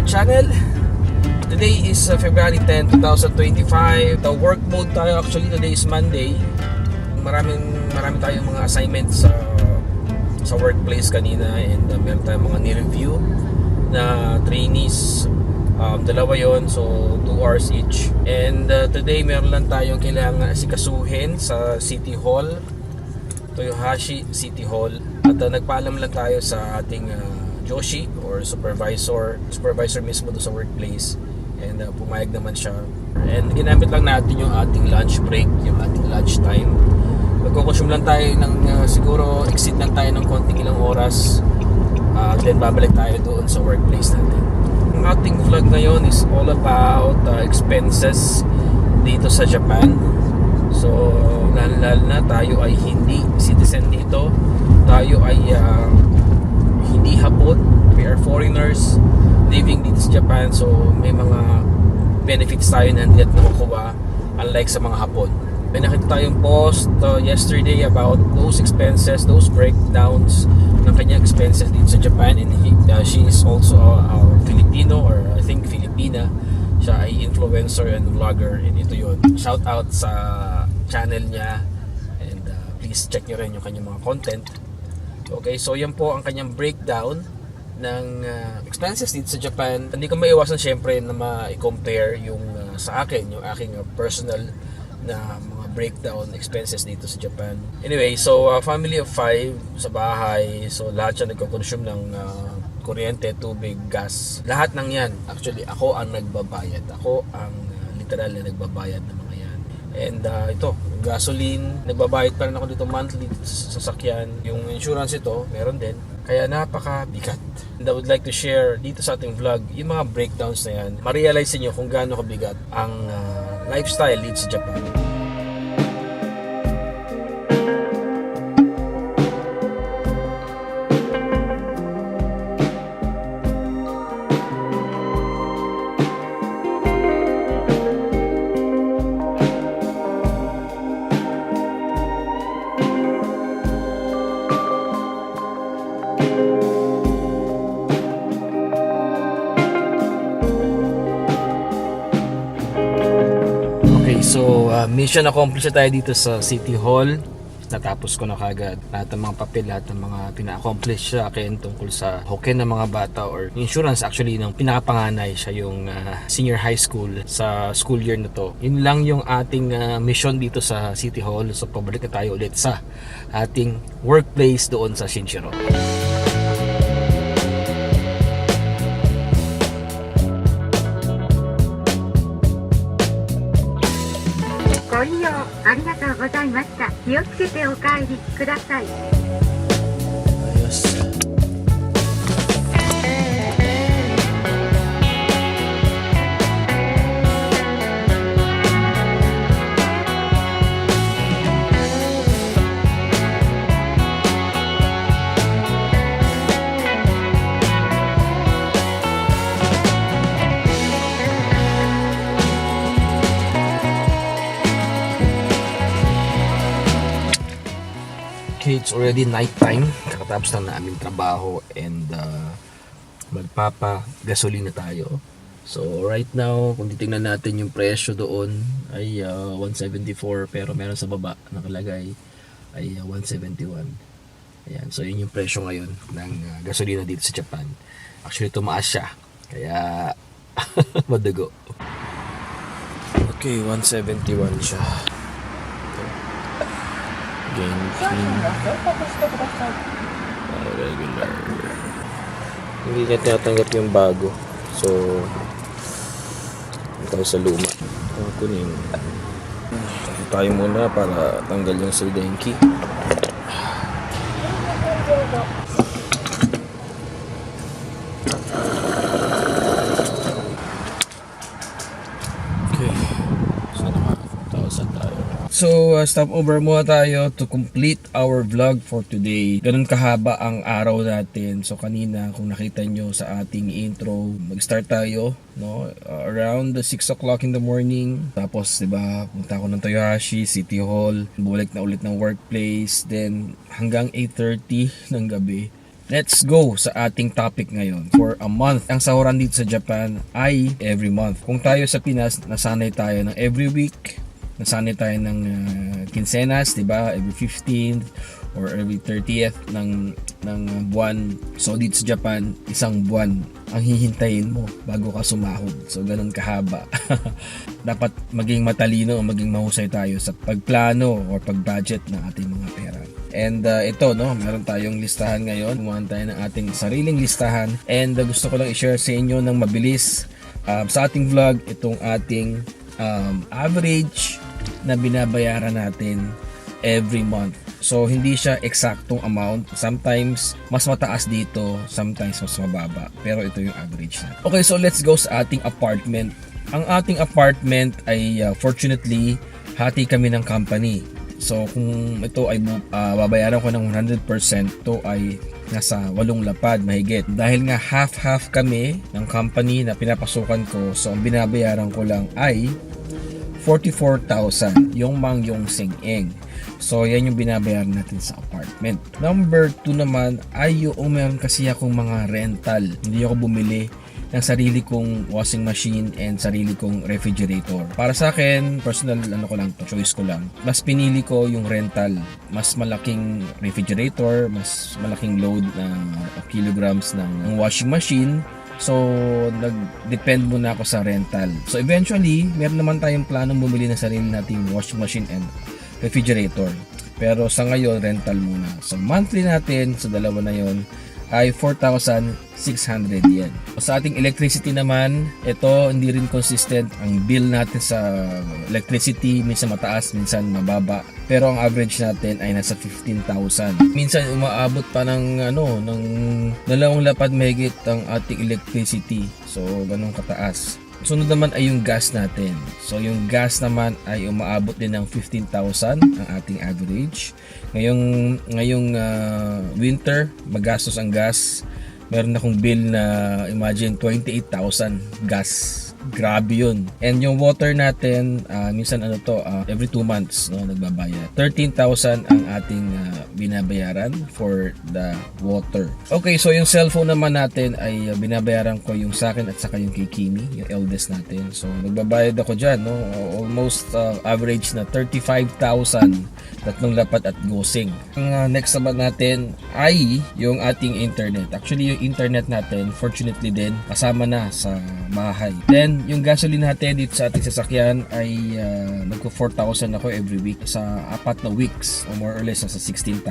channel. Today is February 10, 2025. The work mode tayo, actually today is Monday. Marami tayong mga assignments sa workplace kanina, and meron tayong mga ni-review na trainees. Dalawa yon, so 2 hours each. And today meron lang tayong kailangan asikasuhin sa City Hall, Toyohashi City Hall. At nagpaalam lang tayo sa ating Joshi or supervisor mismo doon sa workplace, and pumayag naman siya. And ginamit lang natin yung ating lunch break, yung ating lunch time. Magkukonsume lang tayo ng siguro exceed lang tayo ng konting ilang oras, then babalik tayo doon sa workplace natin. Ang ating vlog ngayon is all about expenses dito sa Japan. So lalo na tayo ay hindi citizen dito, tayo ay hindi Hapon, we are foreigners living dito sa Japan, so may mga benefits tayo na hindi natin nakukuha unlike sa mga Hapon. May nakita tayong post yesterday about those expenses, those breakdowns ng kanyang expenses dito sa Japan, and she is also a Filipino, or I think Filipina. Siya ay influencer and vlogger, and ito yun, shout out sa channel niya, and please check nyo rin yung kanyang mga content. Okay, so yan po ang kanyang breakdown ng expenses dito sa Japan. Hindi ko maiwasan syempre na ma-compare yung sa akin, yung aking personal na mga breakdown expenses dito sa Japan. Anyway, so family of 5 sa bahay, so lahat siya nagko-consume ng kuryente, tubig, gas. Lahat ng yan, actually ako ang nagbabayad. Ako ang literal na nagbabayad ng mga yan. And ito, gasoline, nagbabayad pa rin ako dito monthly sa sasakyan. Yung insurance ito, meron din. Kaya napakabigat. And I would like to share dito sa ating vlog yung mga breakdowns na yan. Ma-realize niyo kung gaano kabigat ang lifestyle dito sa Japan. So mission accomplished tayo dito sa City Hall. Natapos ko na kagad lahat ng mga papel, lahat ng mga pina-accomplish sa akin tungkol sa hoken ng mga bata, or insurance actually ng pinakapanganay. Siya yung senior high school sa school year na to. Yun lang yung ating mission dito sa City Hall. So pabalik na tayo ulit sa ating workplace doon sa Shinchiro. Ayos. Okay, it's already night time. Kakatapos lang na aming trabaho, and magpapa-gasolina tayo. So right now, kung titingnan natin yung presyo doon ay 174, pero meron sa baba nakalagay ay 171. Ayan, so yun yung presyo ngayon ng gasolina dito sa Japan. Actually tumaas siya, kaya madugo. Okay, 171 siya. Regular. Hindi niya tinatanggap yung bago, so tayo sa luma. Kunin tayo muna para tanggal yung sildenki. Okay, so naka-1,000 tayo. So stop over muna tayo to complete our vlog for today. Ganun kahaba ang araw natin. So kanina kung nakita nyo sa ating intro, mag-start tayo, no? Around 6 o'clock in the morning. Tapos diba, punta ako ng Toyohashi City Hall, bumalik na ulit ng workplace. Then hanggang 8:30 ng gabi. let's go sa ating topic ngayon. For a month, ang sahuran dito sa Japan ay every month. Kung tayo sa Pinas, nasanay tayo ng every week, nasanay tayo ng quincenas, di ba? Every 15th or every 30th ng buwan. So dito sa Japan, isang buwan ang hihintayin mo bago ka sumahod. So ganun kahaba. Dapat maging matalino o maging mahusay tayo sa pagplano or pag-budget ng ating mga pera. And ito, no, meron tayong listahan ngayon. Gumawa tayo ng ating sariling listahan. And gusto ko lang i-share sa inyo ng mabilis sa ating vlog itong ating average na binabayaran natin every month. So hindi siya eksaktong amount. Sometimes mas mataas dito, sometimes mas mababa. Pero ito yung average na. Okay, so let's go sa ating apartment. Ang ating apartment ay fortunately hati kami ng company. So kung ito ay babayaran ko ng 100%, ito ay nasa 8 lapad mahigit. Dahil nga half-half kami ng company na pinapasukan ko, so ang binabayaran ko lang ay 44,000 yung mangyong sing-ing. So yan yung binabayaran natin sa apartment. Number 2 naman ay yung meron kasi akong mga rental. Hindi ako bumili ng sarili kong washing machine and sarili kong refrigerator. Para sa akin, personal choice ko lang. Mas pinili ko yung rental. Mas malaking refrigerator, mas malaking load na kilograms ng washing machine. So, nag-depend muna ako sa rental. So, eventually, meron naman tayong planong bumili ng sarili nating washing machine and refrigerator. Pero sa ngayon, rental muna. So, monthly natin, sa dalawa na yon ay 4,600 yen. Sa ating electricity naman, ito hindi rin consistent. Ang bill natin sa electricity, minsan mataas, minsan mababa. Pero ang average natin ay nasa 15,000. Minsan umaabot pa ng ng 2 lapad mahigit ang ating electricity. So, ganun kataas. Sunod naman ay yung gas natin. So yung gas naman ay umaabot din ng 15,000 ang ating average. Ngayong winter, magastos ang gas. Meron akong bill na imagine 28,000 gas. Grabe yun. And yung water natin, minsan every 2 months nagbabayad. 13,000 ang ating binabayaran for the water. Okay, so yung cellphone naman natin ay binabayaran ko yung sa akin at saka yung kay Kimi, yung eldest natin. So nagbabayad ako dyan, almost average na 35,000, 3 lapad at gosing. Ang next naman natin ay yung ating internet. Actually yung internet natin, fortunately din, kasama na sa bahay. Then yung gasoline natin dito sa ating sasakyan ay nagko 4,000 ako every week sa 4 na weeks o more or less nasa 16,000.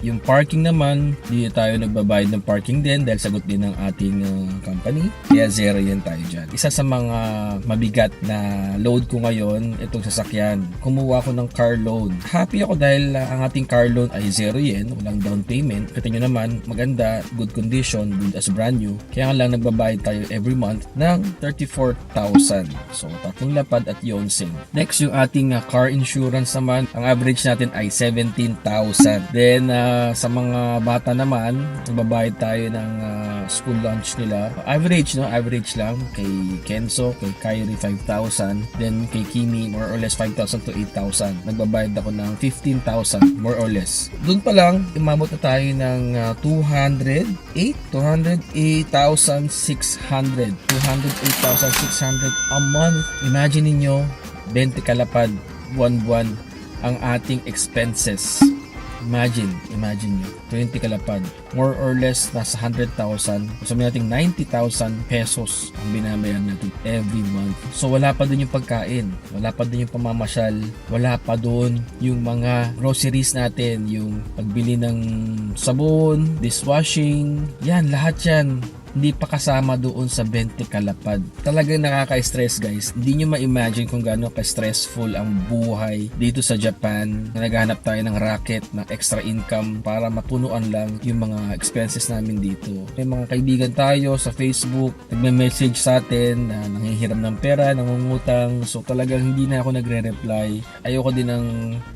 Yung parking naman, hindi tayo nagbabayad ng parking din dahil sagot din ng ating company. Kaya zero yan tayo dyan. Isa sa mga mabigat na load ko ngayon, itong sasakyan. Kumuha ko ng car loan. Happy ako dahil ang ating car loan ay 0 yen, walang down payment. Kita nyo naman, maganda, good condition, good as brand new. Kaya lang nagbabayad tayo every month ng 34,000. So, 3 lapad at yonseng. Next, yung ating car insurance naman, ang average natin ay 17,000. Then, sa mga bata naman, nagbabayad tayo ng school lunch nila. Average lang. Kay Kenzo, kay Kyrie, 5,000. Then, kay Kimi, more or less 5,000 to 8,000. Nagbabayad ako ng 15,000, more or less. Doon pa lang, umabot na tayo ng 208,600 a month. Imagine niyo 20 kalapad buwan-buwan ang ating expenses. Imagine nyo, 20 kalapad. More or less, nasa 100,000. Sabihin natin 90,000 pesos ang binabayaran natin every month. So, wala pa dun yung pagkain. Wala pa dun yung pamamasyal. Wala pa dun yung mga groceries natin. Yung pagbili ng sabon, dishwashing. Yan, lahat yan. Hindi pa kasama doon sa 20 kalapad. Talagang nakaka-stress, guys. Hindi nyo ma-imagine kung gaano ka-stressful ang buhay dito sa Japan na naghahanap tayo ng racket, ng extra income para mapunuan lang yung mga expenses namin dito. May mga kaibigan tayo sa Facebook, nagme-message sa atin na nanghihiram ng pera, nangungutang. So talagang hindi na ako nagre-reply. Ayoko din ng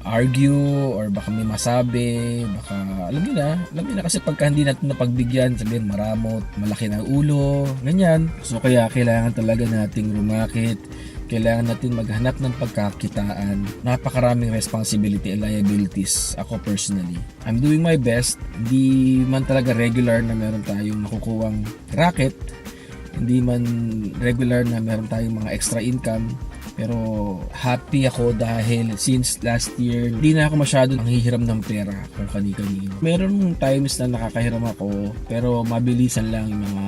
argue or baka may masabi, baka alam niyo na kasi pagka hindi natin napagbigyan, sabihin maramot, malaki na ulo, ganyan. So kaya kailangan talaga nating rumakit, kailangan natin maghanap ng pagkakitaan. Napakaraming responsibility and liabilities ako personally. I'm doing my best. Hindi man talaga regular na meron tayong nakukuwang racket. Hindi man regular na meron tayong mga extra income. Pero happy ako dahil since last year, hindi na ako masyado nanghihiram ng pera kung kani-kanino. Meron times na nakakahiram ako, pero mabilisan lang yung mga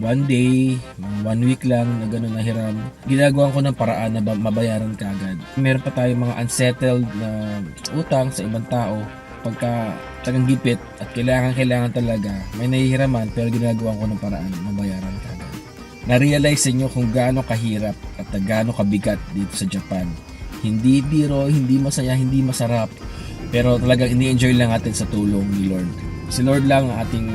one day, 1 week lang na gano'n na hiram. Ginagawa ko ng paraan na mabayaran kagad. Meron pa tayong mga unsettled na utang sa ibang tao. Pagka tagang gipit at kailangan talaga, may nahihiraman pero ginagawa ko ng paraan na mabayaran kagad. Na-realize nyo kung gaano kahirap at gaano kabigat dito sa Japan. Hindi biro, hindi masaya, hindi masarap, pero talagang ini-enjoy lang natin sa tulong ni Lord. Si Lord lang ang ating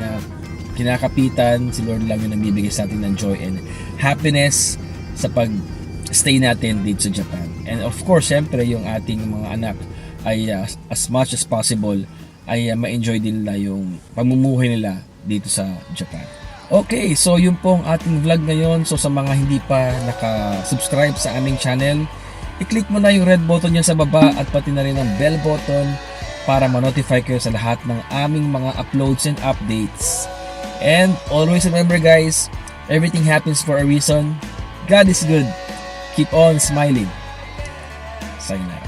kinakapitan, si Lord lang yung nagbibigay sa atin ng joy and happiness sa pag-stay natin dito sa Japan. And of course, syempre, yung ating mga anak ay as much as possible ay ma-enjoy din nila yung pamumuhay nila dito sa Japan. Okay, so yun po ang ating vlog ngayon. So sa mga hindi pa naka-subscribe sa aming channel, i-click mo na yung red button niya sa baba at pati na rin ang bell button para ma-notify kayo sa lahat ng aming mga uploads and updates. And always remember guys, everything happens for a reason. God is good. Keep on smiling. Sayonara.